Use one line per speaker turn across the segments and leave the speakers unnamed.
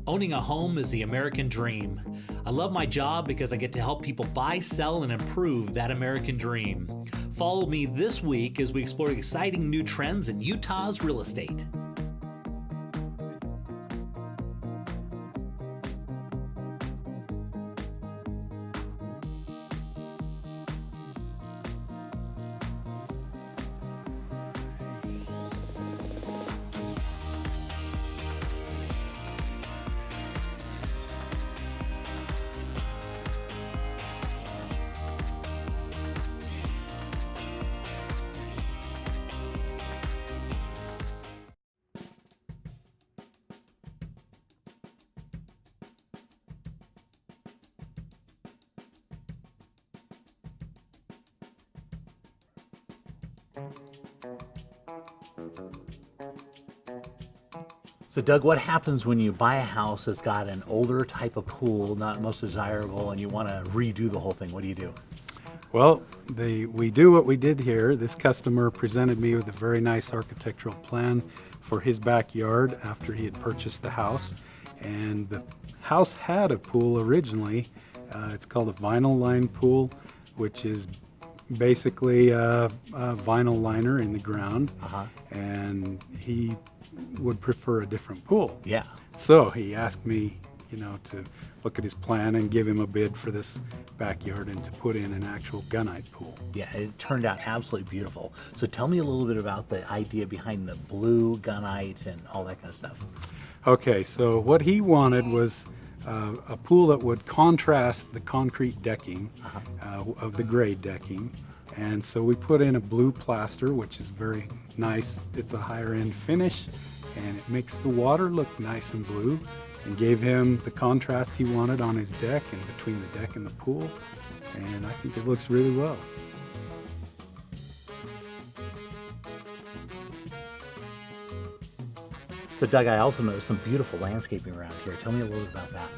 Owning a home is the American dream. I love my job because I get to help people buy, sell, and improve that American dream. Follow me this week as we explore exciting new trends in Utah's real estate.
So Doug, what happens when you buy a house that's got an older type of pool, not most desirable, and you want to redo the whole thing? What do you do?
Well, we do what we did here. This customer presented me with a very nice architectural plan for his backyard after he had purchased the house. And the house had a pool originally. It's called a vinyl line pool, which is basically a vinyl liner in the ground. And he would prefer a different pool.
Yeah.
So he asked me, to look at his plan and give him a bid for this backyard and to put in an actual gunite pool.
Yeah, it turned out absolutely beautiful. So tell me a little bit about the idea behind the blue gunite and all that kind of stuff.
Okay, so what he wanted was a pool that would contrast the concrete decking of the gray decking. And so we put in a blue plaster, which is very nice. It's a higher end finish, and it makes the water look nice and blue, and gave him the contrast he wanted on his deck and between the deck and the pool. And I think it looks really well.
So Doug, I also noticed some beautiful landscaping around here. Tell me a little bit about that.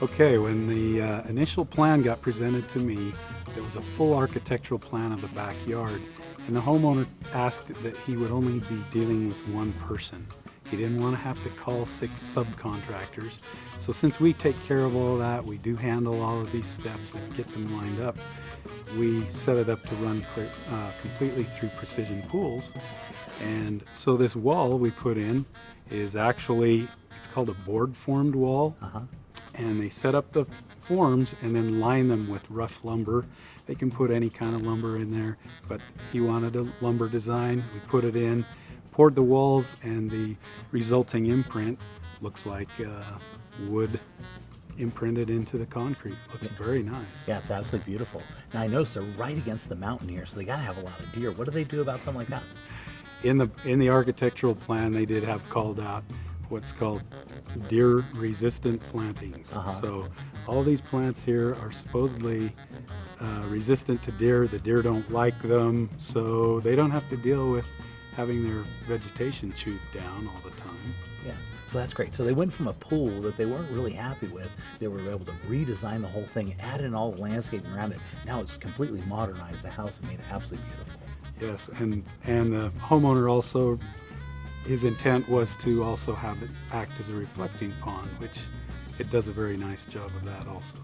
Okay, when the initial plan got presented to me, there was a full architectural plan of the backyard, and the homeowner asked that he would only be dealing with one person. He didn't want to have to call 6 subcontractors. So since we take care of all that, we do handle all of these steps and get them lined up, we set it up to run completely through Precision Pools. And so this wall we put in is actually, it's called a board formed wall. And they set up the forms and then line them with rough lumber. They can put any kind of lumber in there, but he wanted a lumber design. We put it in, poured the walls, and the resulting imprint looks like wood imprinted into the concrete. Looks very nice.
Yeah, it's absolutely beautiful. Now I noticed they're right against the mountain here, so they got to have a lot of deer. What do they do about something like that?
In the architectural plan, they did have called out what's called deer resistant plantings. So all these plants here are supposedly resistant to deer. The deer don't like them, so they don't have to deal with having their vegetation chewed down all the time.
Yeah, so that's great. So they went from a pool that they weren't really happy with. They were able to redesign the whole thing, add in all the landscaping around it. Now it's completely modernized the house and made it absolutely beautiful.
Yes, and the homeowner also, his intent was to also have it act as a reflecting pond, which it does a very nice job of that also.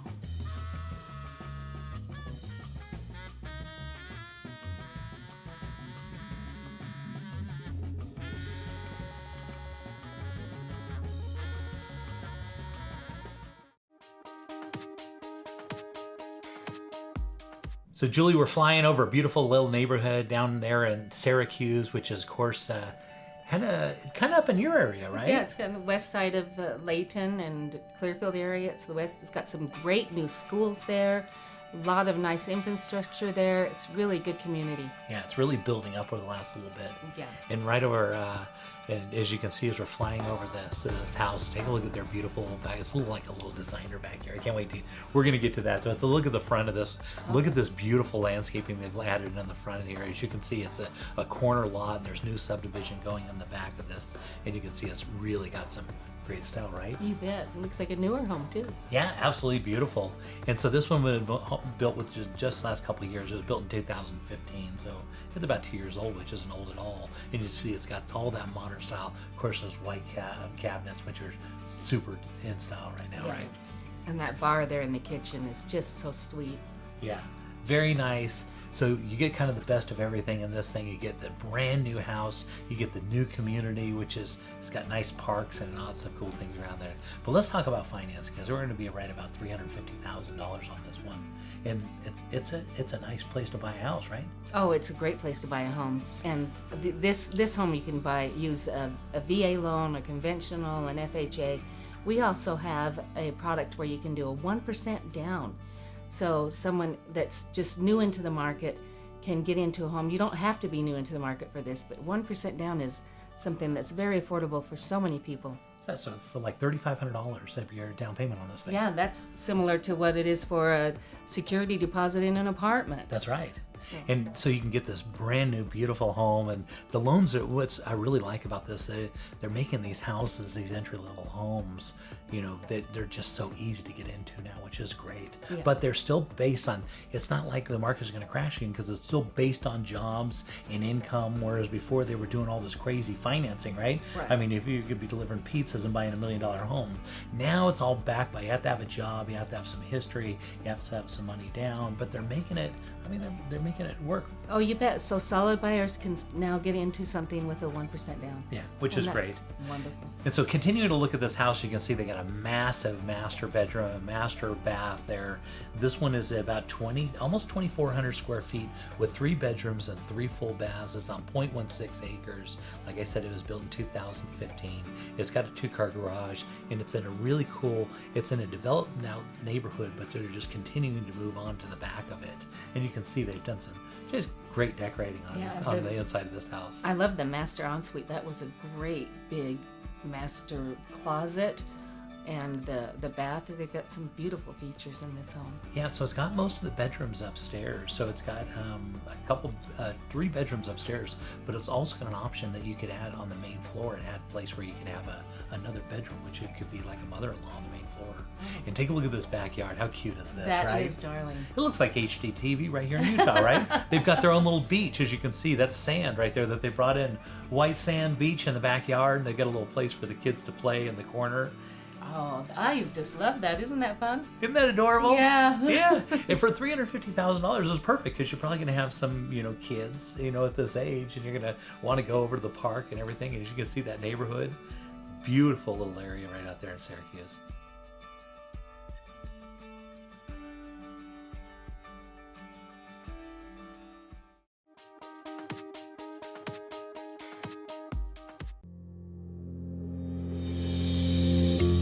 So Julie, we're flying over a beautiful little neighborhood down there in Syracuse, which is, of course, kind of up in your area, right?
Yeah, it's on the west side of Layton and Clearfield area. It's the west. It's got some great new schools there. A lot of nice infrastructure there. It's really good community.
Yeah, it's really building up over the last little bit.
Yeah.
And right over, and as you can see, as we're flying over this house, take a look at their beautiful back. It's like a little designer backyard. I can't wait to. We're going to get to that. So, look at the front of this. Look at this beautiful landscaping they've added in the front here. As you can see, it's a corner lot, and there's new subdivision going in the back of this. And you can see it's really got some Great style, right?
You bet. It looks like a newer home too.
Yeah, absolutely beautiful. And so this one was built with just the last couple of years. It was built in 2015, so it's about 2 years old, which isn't old at all. And you see it's got all that modern style. Of course, those white cabinets, which are super in style right now,
Yeah.
right?
And that bar there in the kitchen is just so sweet.
Yeah, very nice. So you get kind of the best of everything in this thing. You get the brand new house, you get the new community, which is, it's got nice parks and lots of cool things around there. But let's talk about financing, because we're going to be right about $350,000 on this one. And it's a nice place to buy a house, right?
Oh, it's a great place to buy a home. And this home you can use a VA loan, a conventional, an FHA. We also have a product where you can do a 1% down. So someone that's just new into the market can get into a home. You don't have to be new into the market for this, but 1% down is something that's very affordable for so many people.
So for like $3,500 if your down payment on this thing.
Yeah, that's similar to what it is for a security deposit in an apartment.
That's right. And so you can get this brand new beautiful home, and the loans are what I really like about this. They're making these houses, these entry-level homes, you know, they're just so easy to get into now, which is great.
Yeah.
But they're still based on, it's not like the market's going to crash again, because it's still based on jobs and income, whereas before they were doing all this crazy financing, right?
Right.
I mean, if you could be delivering pizzas and buying $1 million home, now it's all backed by, you have to have a job, you have to have some history, you have to have some money down, but they're making it, I mean, they're making it work.
Oh, you bet. So solid buyers can now get into something with a 1% down.
Yeah, which
And
is
that's
great.
Wonderful.
And so continuing to look at this house, you can see they got a massive master bedroom, a master bath there. This one is about almost 2,400 square feet with 3 bedrooms and 3 full baths. It's on 0.16 acres. Like I said, it was built in 2015. It's got a 2-car garage, and it's in a really cool, it's in a developed now neighborhood, but they're just continuing to move on to the back of it. And you can see they've done some just great decorating on the inside of this house.
I love the master ensuite. That was a great big master closet. And the bath, they've got some beautiful features in this home.
Yeah, so it's got most of the bedrooms upstairs. So it's got a couple, 3 bedrooms upstairs, but it's also got an option that you could add on the main floor. It had a place where you could have another bedroom, which it could be like a mother-in-law on the main floor. And take a look at this backyard. How cute is this,
That
right?
is darling.
It looks like HDTV right here in Utah, right? They've got their own little beach, as you can see. That's sand right there that they brought in. White sand beach in the backyard, and they've got a little place for the kids to play in the corner.
Oh, I just love that. Isn't that fun?
Isn't that adorable?
Yeah.
Yeah. And for $350,000 is perfect, because you're probably going to have some, kids, at this age, and you're going to want to go over to the park and everything. And as you can see, that neighborhood, beautiful little area right out there in Syracuse.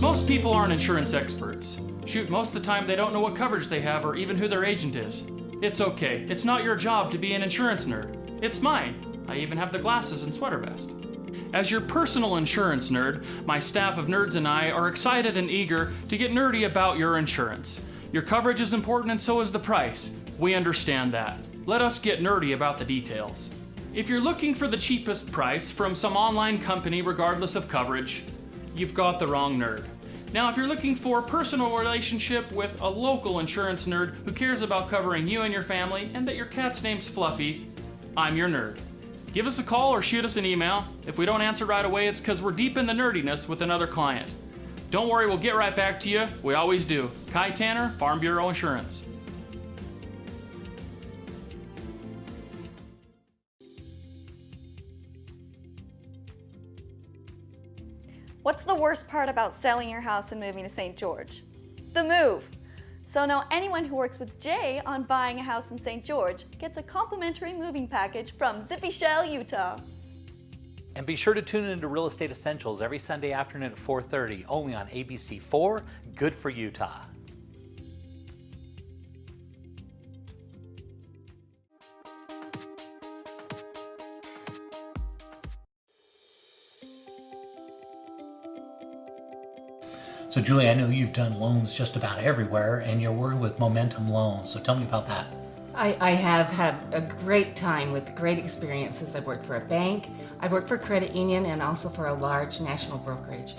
Most people aren't insurance experts. Shoot, most of the time they don't know what coverage they have or even who their agent is. It's okay. It's not your job to be an insurance nerd. It's mine. I even have the glasses and sweater vest. As your personal insurance nerd, my staff of nerds and I are excited and eager to get nerdy about your insurance. Your coverage is important and so is the price. We understand that. Let us get nerdy about the details. If you're looking for the cheapest price from some online company regardless of coverage, you've got the wrong nerd. Now, if you're looking for a personal relationship with a local insurance nerd who cares about covering you and your family and that your cat's name's Fluffy, I'm your nerd. Give us a call or shoot us an email. If we don't answer right away, it's because we're deep in the nerdiness with another client. Don't worry, we'll get right back to you. We always do. Kai Tanner, Farm Bureau Insurance.
What's the worst part about selling your house and moving to St. George? The move. So now anyone who works with Jay on buying a house in St. George gets a complimentary moving package from Zippy Shell, Utah.
And be sure to tune into Real Estate Essentials every Sunday afternoon at 4:30, only on ABC4, Good for Utah. So Julie, I know you've done loans just about everywhere, and you're working with Momentum Loans, so tell me about that.
I have had a great time with great experiences. I've worked for a bank, I've worked for a credit union, and also for a large national brokerage.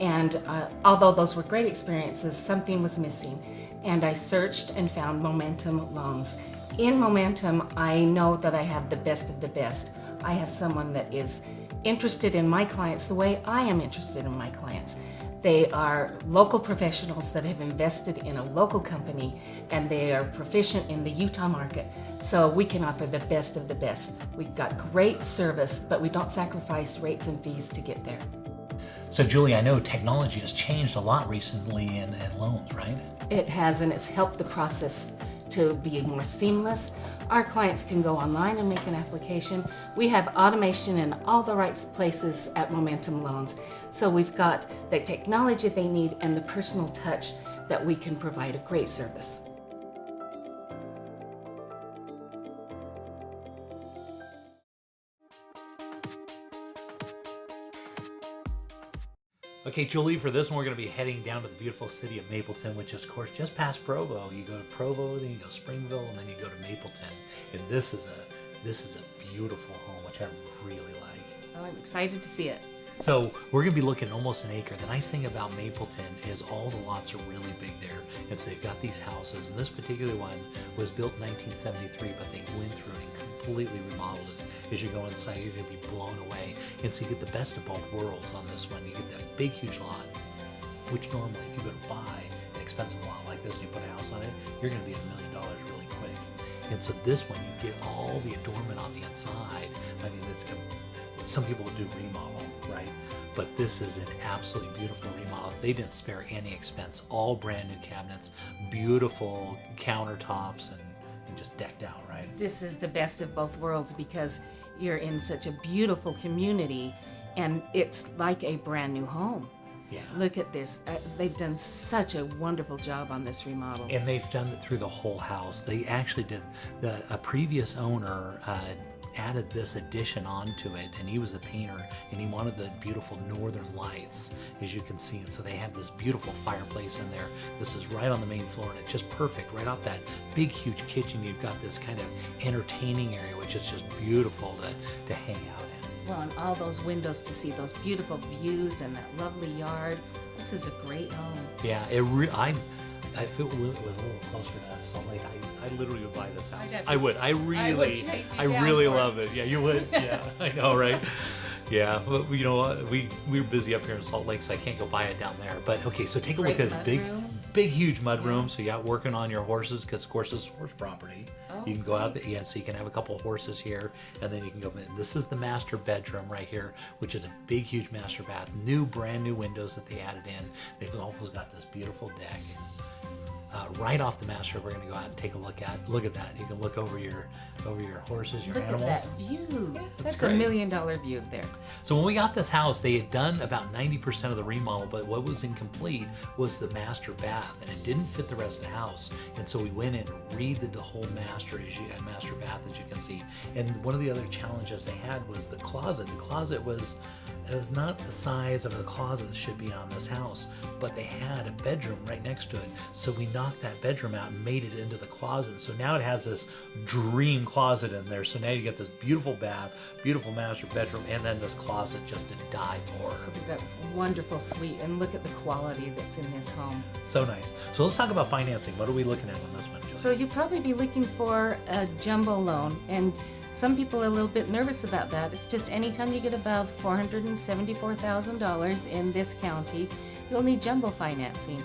And although those were great experiences, something was missing. And I searched and found Momentum Loans. In Momentum, I know that I have the best of the best. I have someone that is interested in my clients the way I am interested in my clients. They are local professionals that have invested in a local company, and they are proficient in the Utah market. So we can offer the best of the best. We've got great service, but we don't sacrifice rates and fees to get there.
So Julie, I know technology has changed a lot recently in loans, right?
It has, and it's helped the process to be more seamless. Our clients can go online and make an application. We have automation in all the right places at Momentum Loans. So we've got the technology they need and the personal touch that we can provide a great service.
Okay, Julie, for this one, we're going to be heading down to the beautiful city of Mapleton, which is, of course, just past Provo. You go to Provo, then you go Springville, and then you go to Mapleton. And this is a beautiful home, which I really like.
Oh, I'm excited to see it.
So we're going to be looking at almost an acre. The nice thing about Mapleton is all the lots are really big there. And so they've got these houses. And this particular one was built in 1973, but they went through and completely remodeled it. As you go inside, you're going to be blown away. And so you get the best of both worlds on this one. You get that big, huge lot, which normally if you go to buy an expensive lot like this and you put a house on it, you're going to be at $1 million really quick. And so this one, you get all the adornment on the inside. I mean, some people do remodel, right? But this is an absolutely beautiful remodel. They didn't spare any expense. All brand new cabinets, beautiful countertops, and just decked out, right?
This is the best of both worlds because you're in such a beautiful community and it's like a brand new home.
Yeah.
Look at this. They've done such a wonderful job on this remodel.
And they've done it through the whole house. They actually did, a previous owner added this addition onto it, and he was a painter, and he wanted the beautiful northern lights, as you can see. And so they have this beautiful fireplace in there. This is right on the main floor, and it's just perfect. Right off that big, huge kitchen, you've got this kind of entertaining area, which is just beautiful to hang out in.
Well, and all those windows to see those beautiful views and that lovely yard. This is a great home.
Yeah, if it was a little closer to Salt Lake, I literally would buy this house. I would. I really love it. Yeah, you would. Yeah, I know, right? Yeah, but you know what? We're busy up here in Salt Lake, so I can't go buy it down there. But okay, so take a look at the big, huge mud room. So you got working on your horses, because of course this is horse property.
Oh,
you can go out there, so you can have a couple of horses here, and then you can go in. This is the master bedroom right here, which is a big, huge master bath. Brand new windows that they added in. They've also got this beautiful deck. Right off the master, we're going to go out and take a look at. Look at that. You can look over your horses, your animals.
Look at that view.
Yeah,
that's
great.
$1 million view there.
So when we got this house, they had done about 90% of the remodel, but what was incomplete was the master bath, and it didn't fit the rest of the house. And so we went in and redid the whole master bath, as you can see. And one of the other challenges they had was the closet. The closet was not the size of the closet that should be on this house, but they had a bedroom right next to it. So we knocked that bedroom out and made it into the closet. So now it has this dream closet in there. So now you get this beautiful bath, beautiful master bedroom, and then this closet just to die for.
So we've got a wonderful suite, and look at the quality that's in this home.
So nice. So let's talk about financing. What are we looking at on this one, Julie?
So you'd probably be looking for a jumbo loan, and some people are a little bit nervous about that. It's just anytime you get above $474,000 in this county, you'll need jumbo financing.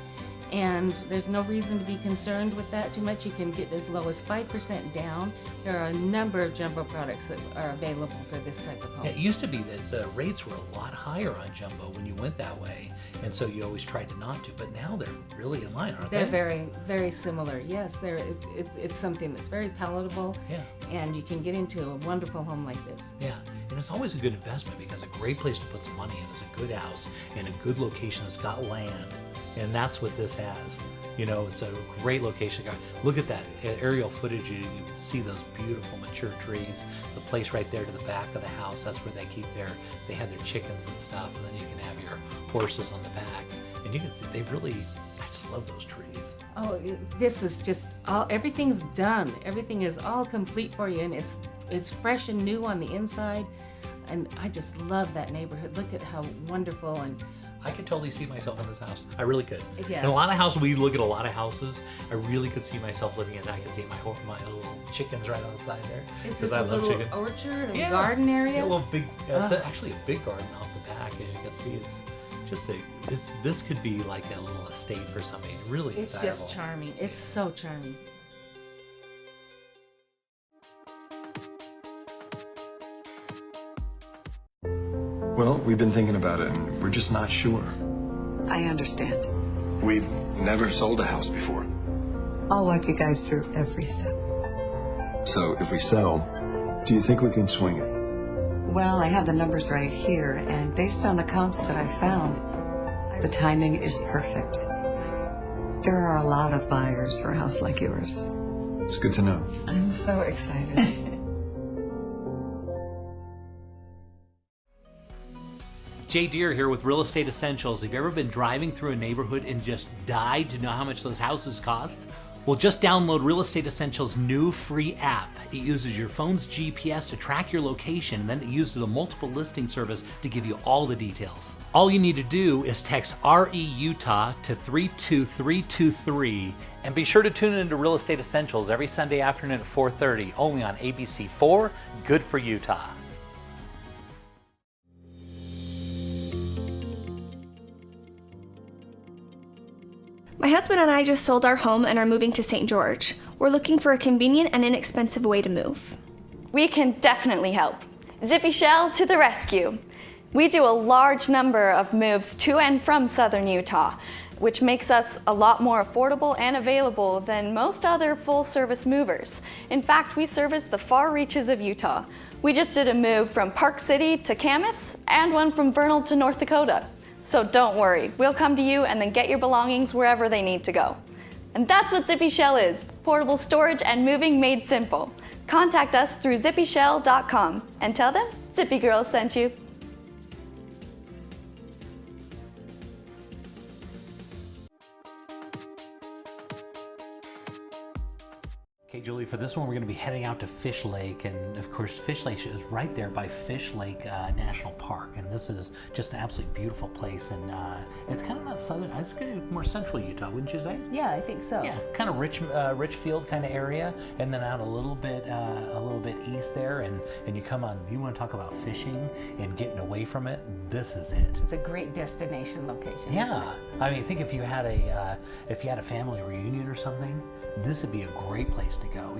And there's no reason to be concerned with that too much. You can get as low as 5% down. There are a number of jumbo products that are available for this type of home.
Yeah, it used to be that the rates were a lot higher on jumbo when you went that way, and so you always tried to not to, but now they're really in line, aren't they?
They're very, very similar. Yes, it's something that's very palatable,
Yeah.
and you can get into a wonderful home like this.
Yeah, and it's always a good investment because a great place to put some money in is a good house in a good location that's got land, and that's what this has. You know, it's a great location. Look at that aerial footage. You see those beautiful mature trees. The place right there to the back of the house, that's where they have their chickens and stuff, and then you can have your horses on the back. And you can see I just love those trees.
Oh, this is just everything's done. Everything is all complete for you, and it's fresh and new on the inside. And I just love that neighborhood. Look at how wonderful, and
I could totally see myself in this house. I really could.
Yes.
In a lot of houses, we look at a lot of houses. I really could see myself living in it. I could see my little chickens right on the side there.
Is
'cause
this
I
a
love
little
chicken.
orchard or
Yeah.
garden area?
Yeah, a little big. It's actually a big garden off the back, as you can see. It's just this could be like a little estate for somebody. Really
It's
desirable.
just charming. It's so charming.
Well, we've been thinking about it, and we're just not sure.
I understand.
We've never sold a house before.
I'll walk you guys through every step.
So if we sell, do you think we can swing it?
Well, I have the numbers right here, and based on the comps that I found, the timing is perfect. There are a lot of buyers for a house like yours.
It's good to know.
I'm so excited.
Jay Deere here with Real Estate Essentials. Have you ever been driving through a neighborhood and just died to know how much those houses cost? Well, just download Real Estate Essentials' new free app. It uses your phone's GPS to track your location, and then it uses a multiple listing service to give you all the details. All you need to do is text RE-UTAH to 32323, and be sure to tune into Real Estate Essentials every Sunday afternoon at 4:30, only on ABC4, good for Utah.
My husband and I just sold our home and are moving to St. George. We're looking for a convenient and inexpensive way to move.
We can definitely help. Zippy Shell to the rescue. We do a large number of moves to and from southern Utah, which makes us a lot more affordable and available than most other full-service movers. In fact, we service the far reaches of Utah. We just did a move from Park City to Camas and one from Vernal to North Dakota. So don't worry, we'll come to you and then get your belongings wherever they need to go. And that's what Zippy Shell is, portable storage and moving made simple. Contact us through zippyshell.com and tell them Zippy Girl sent you.
Okay, Julie, for this one, we're going to be heading out to Fish Lake, and of course, Fish Lake is right there by Fish Lake National Park, and this is just an absolutely beautiful place, and it's kind of not southern, it's kind of more central Utah, wouldn't you say?
Yeah, I think so.
Yeah, kind of Richfield kind of area, and then out a little bit east there, and you come on. You want to talk about fishing and getting away from it? This is it.
It's a great destination location.
Yeah, I mean, I think if you had a family reunion or something, this would be a great place to go.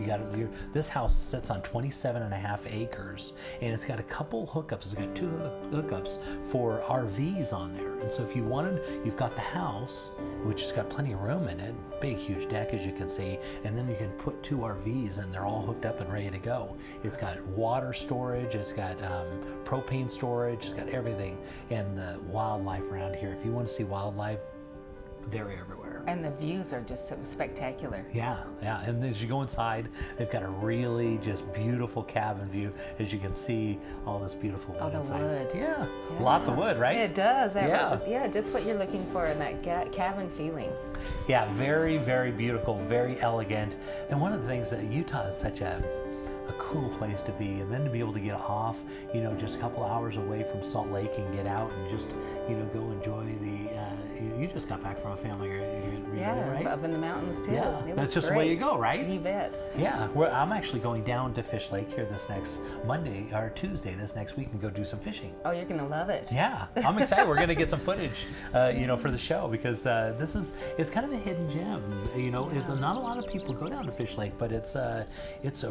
This house sits on 27.5 acres, and it's got a couple hookups. It's got 2 hookups for RVs on there. And so if you wanted, you've got the house, which has got plenty of room in it, big, huge deck, as you can see, and then you can put 2 RVs, and they're all hooked up and ready to go. It's got water storage, it's got propane storage, it's got everything, and the wildlife around here. If you want to see wildlife, they're everywhere.
And the views are just so spectacular.
Yeah. And as you go inside, they've got a really just beautiful cabin view. As you can see, all this beautiful wood
the
inside.
wood.
Yeah. Lots of wood, right?
It does.
Yeah.
Just what you're looking for in that cabin feeling.
Yeah, very, very beautiful, very elegant. And one of the things that Utah is such a cool place to be, and then to be able to get off, just a couple hours away from Salt Lake and get out and just, go enjoy the, you just got back from a family reunion, right?
Up in the mountains too.
Yeah,
It
that's
was
just the way
great.
you go, right?
You bet.
Yeah, I'm actually going down to Fish Lake here this next Monday or Tuesday this next week and go do some fishing.
Oh, you're gonna love it.
Yeah, I'm excited. We're gonna get some footage, for the show, because it's kind of a hidden gem. Not a lot of people go down to Fish Lake, but it's a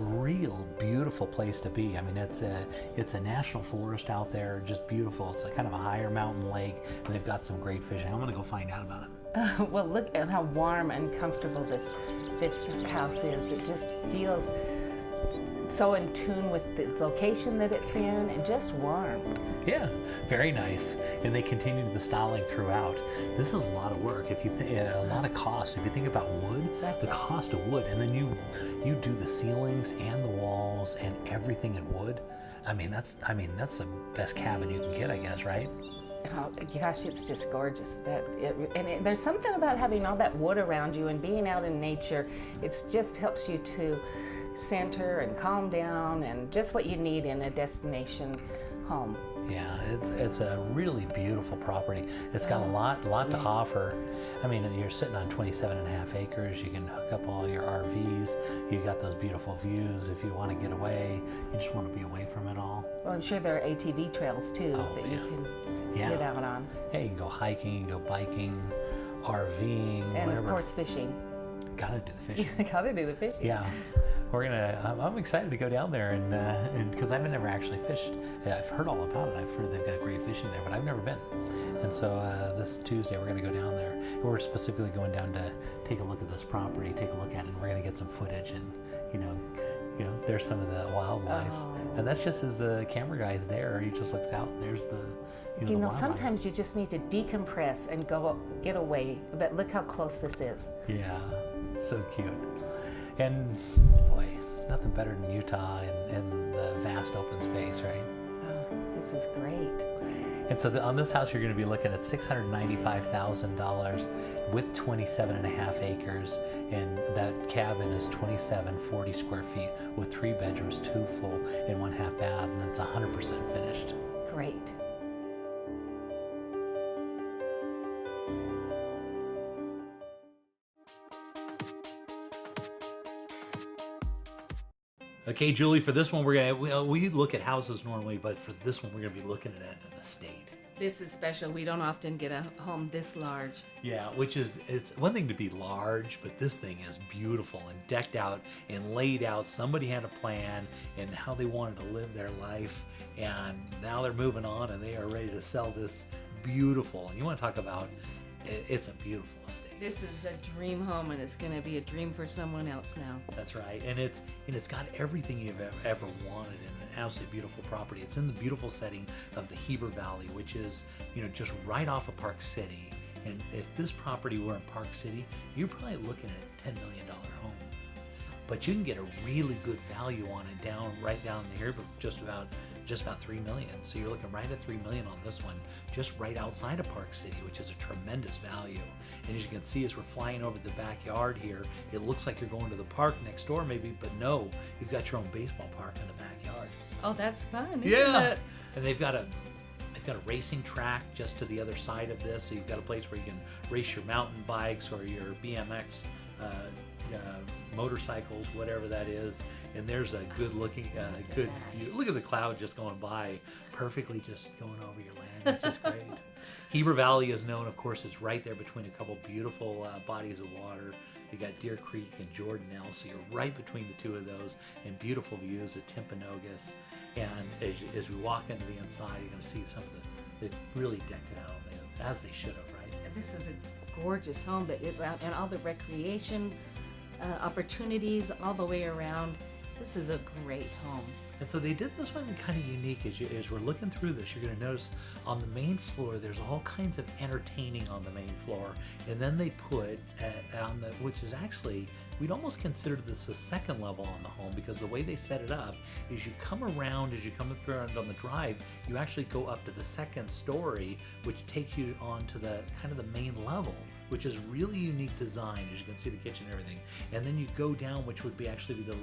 real beautiful place to be. I mean, it's a national forest out there, just beautiful. It's a kind of a higher mountain lake, and they've got some great fishing. I'm gonna go find out about it.
Well, look at how warm and comfortable this house is. It just feels so in tune with the location that it's in, and just warm.
Yeah, very nice. And they continue the styling throughout. This is a lot of work. If you a lot of cost. If you think about wood, the cost of wood, and then you do the ceilings and the walls and everything in wood. That's the best cabin you can get, I guess, right?
Oh, gosh, it's just gorgeous. There's something about having all that wood around you and being out in nature. It just helps you to center and calm down, and just what you need in a destination home.
Yeah, it's a really beautiful property. It's got a lot to offer. I mean, you're sitting on 27.5 acres. You can hook up all your RVs. You got those beautiful views. If you want to get away, you just want to be away from it all.
Well, I'm sure there are ATV trails too that you can get out on.
Yeah, you can go hiking, you can go biking, RVing,
and
whatever.
of course fishing.
Gotta do the fishing.
Gotta do the fishing.
Yeah, I'm excited to go down there and because I've never actually fished. Yeah, I've heard all about it. I've heard they've got great fishing there, but I've never been. And so this Tuesday we're gonna go down there. We're specifically going down to take a look at this property, take a look at it, and we're gonna get some footage and you know, there's some of the wildlife, and that's just as the camera guy's there. He just looks out and there's the.
You know, sometimes you just need to decompress and go get away. But look how close this is.
Yeah, so cute. And boy, nothing better than Utah and the vast open space, right?
Oh, this is great.
And so on this house, you're going to be looking at $695,000 with 27.5 acres. And that cabin is 2740 square feet with 3 bedrooms, 2 full and 1 half bath. And it's 100% finished.
Great.
Okay, Julie, for this one, we look at houses normally, but for this one, we're going to be looking at an estate.
This is special. We don't often get a home this large.
Yeah, it's one thing to be large, but this thing is beautiful and decked out and laid out. Somebody had a plan and how they wanted to live their life, and now they're moving on and they are ready to sell this beautiful. And you want to talk about it's a beautiful estate.
This is a dream home, and it's going to be a dream for someone else now.
That's right, and it's got everything you've ever wanted in an absolutely beautiful property. It's in the beautiful setting of the Heber Valley, which is just right off of Park City. And if this property were in Park City, you're probably looking at a $10 million home. But you can get a really good value on it right down here, but just about $3 million. So you're looking right at $3 million on this one, just right outside of Park City, which is a tremendous value. And as you can see, as we're flying over the backyard here, it looks like you're going to the park next door maybe, but no, you've got your own baseball park in the backyard.
Oh, that's fun,
yeah.
Isn't it?
And they've got a racing track just to the other side of this, so you've got a place where you can race your mountain bikes or your BMX motorcycles, whatever that is. And there's a good looking, look at the cloud just going by, perfectly just going over your land, which is great. Heber Valley is known, of course, it's right there between a couple beautiful bodies of water. You got Deer Creek and Jordanelle, so you're right between the two of those, and beautiful views of Timpanogos. And as we walk into the inside, you're going to see some of they really decked it out as they should have, right?
This is a gorgeous home, but and all the recreation opportunities all the way around. This is a great home.
And so they did this one kind of unique. As we're looking through this, you're going to notice on the main floor, there's all kinds of entertaining on the main floor. And then they put which is actually, we'd almost consider this a second level on the home, because the way they set it up is you come around, as you come around on the drive, you actually go up to the second story, which takes you onto the kind of the main level, which is really unique design, as you can see the kitchen and everything. And then you go down, which would be actually the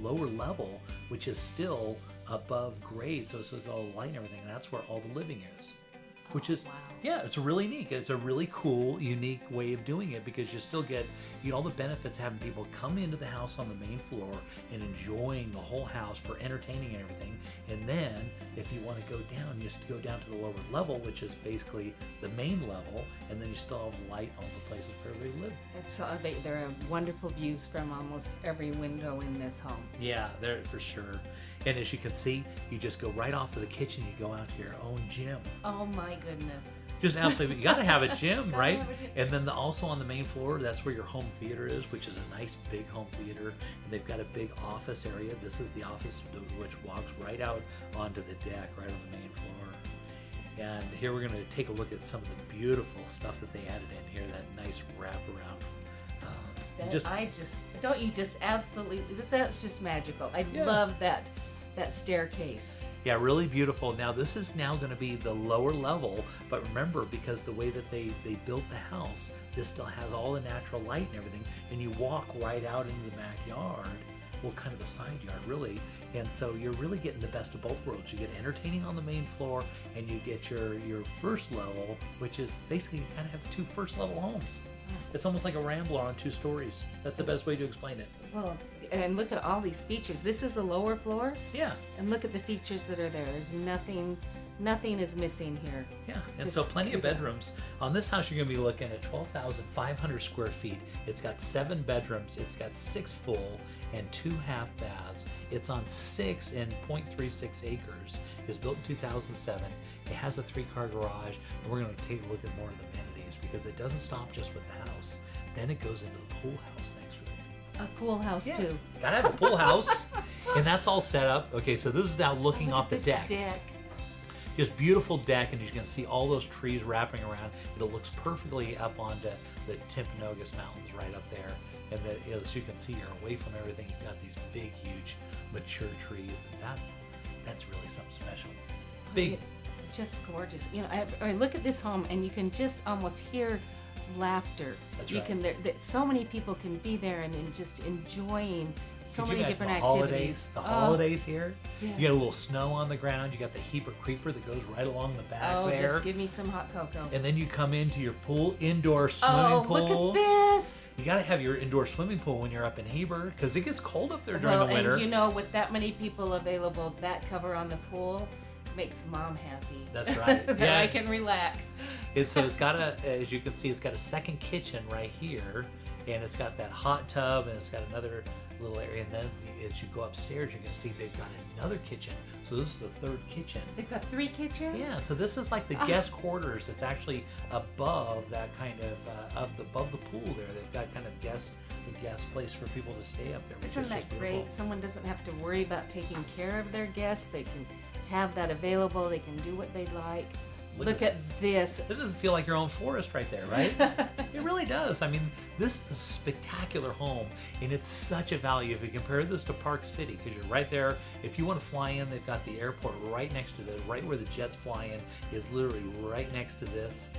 lower level, which is still above grade, so it's all light and everything, and that's where all the living is. Which is, wow. Yeah, it's a really neat, it's a really cool, unique way of doing it, because you still get all the benefits of having people come into the house on the main floor and enjoying the whole house for entertaining and everything. And then if you want to go down, you just go down to the lower level, which is basically the main level, and then you still have light all the places for everybody to live.
And so there are wonderful views from almost every window in this home.
Yeah, there for sure. And as you can see, you just go right off of the kitchen, you go out to your own gym.
Oh my goodness.
Just absolutely, you got to have a gym, right? And then also on the main floor, that's where your home theater is, which is a nice big home theater. And they've got a big office area. This is the office, which walks right out onto the deck, right on the main floor. And here we're going to take a look at some of the beautiful stuff that they added in here, that nice wraparound. That's
just magical. I love that staircase.
Yeah, really beautiful. Now this is now going to be the lower level, but remember, because the way that they built the house, this still has all the natural light and everything, and you walk right out into the backyard, well, kind of the side yard, really. And so you're really getting the best of both worlds. You get entertaining on the main floor, and you get your first level, which is basically you kind of have two first level homes. It's almost like a Rambler on 2 stories. That's the best way to explain it.
Well, and look at all these features. This is the lower floor.
Yeah.
And look at the features that are there. There's nothing is missing here.
Yeah,
It's
and
just
so plenty of
beautiful.
bedrooms. On this house, you're going to be looking at 12,500 square feet. It's got 7 bedrooms. It's got 6 full and 2 half baths. It's on 6 and 0.36 acres. It was built in 2007. It has a 3-car garage, and we're going to take a look at more of the amenities because it doesn't stop just with the house. Then it goes into the pool house next to it.
A pool house too.
Gotta have a pool house, and that's all set up. Okay, so this is now looking
Look
off
at
the
this
deck. Just beautiful deck, and you're going to see all those trees wrapping around. It looks perfectly up onto the Timpanogos Mountains right up there. And as you can see, you're away from everything. You've got these big, huge, mature trees, and that's really something special. Big.
It's just gorgeous. You know, I look at this home, and you can just almost hear laughter.
That's
you
right.
can. So many people can be there and just enjoying so
Could you
many
imagine
different
the
activities.
holidays here.
yes.
You got a little snow on the ground. You got the Heber Creeper that goes right along the back
Oh,
there.
just give me some hot cocoa.
And then you come into your pool, indoor swimming
Oh,
pool.
look at this!
You got to have your indoor swimming pool when you're up in Heber because it gets cold up there during
Well,
the winter.
and you know, with that many people available, that cover on the pool makes Mom happy.
That's right.
that
Yeah.
I can relax.
So it's got as you can see, it's got a second kitchen right here, and it's got that hot tub, and it's got another little area. And then as you go upstairs, you're going to see they've got another kitchen. So this is the 3rd kitchen.
They've got 3 kitchens?
Yeah, so this is like the guest quarters. It's actually above that kind of above the pool there. They've got kind of the guest place for people to stay up there. Which
Isn't
is
that
just beautiful.
great? Someone doesn't have to worry about taking care of their guests. They can have that available. They can do what they like. Look at this.
It doesn't feel like your own forest right there, right? It really does. I mean, this is a spectacular home, and it's such a value. If you compare this to Park City, because you're right there. If you want to fly in, they've got the airport right next to this. Right where the jets fly in is literally right next to this.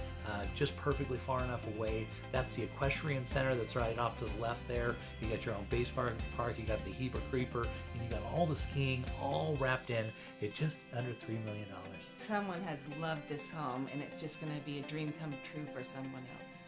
Just perfectly far enough away. That's the equestrian center that's right off to the left there. You got your own base park, you got the Heber Creeper, and you got all the skiing all wrapped in at just under $3 million.
Someone has loved this home, and it's just going to be a dream come true for someone else.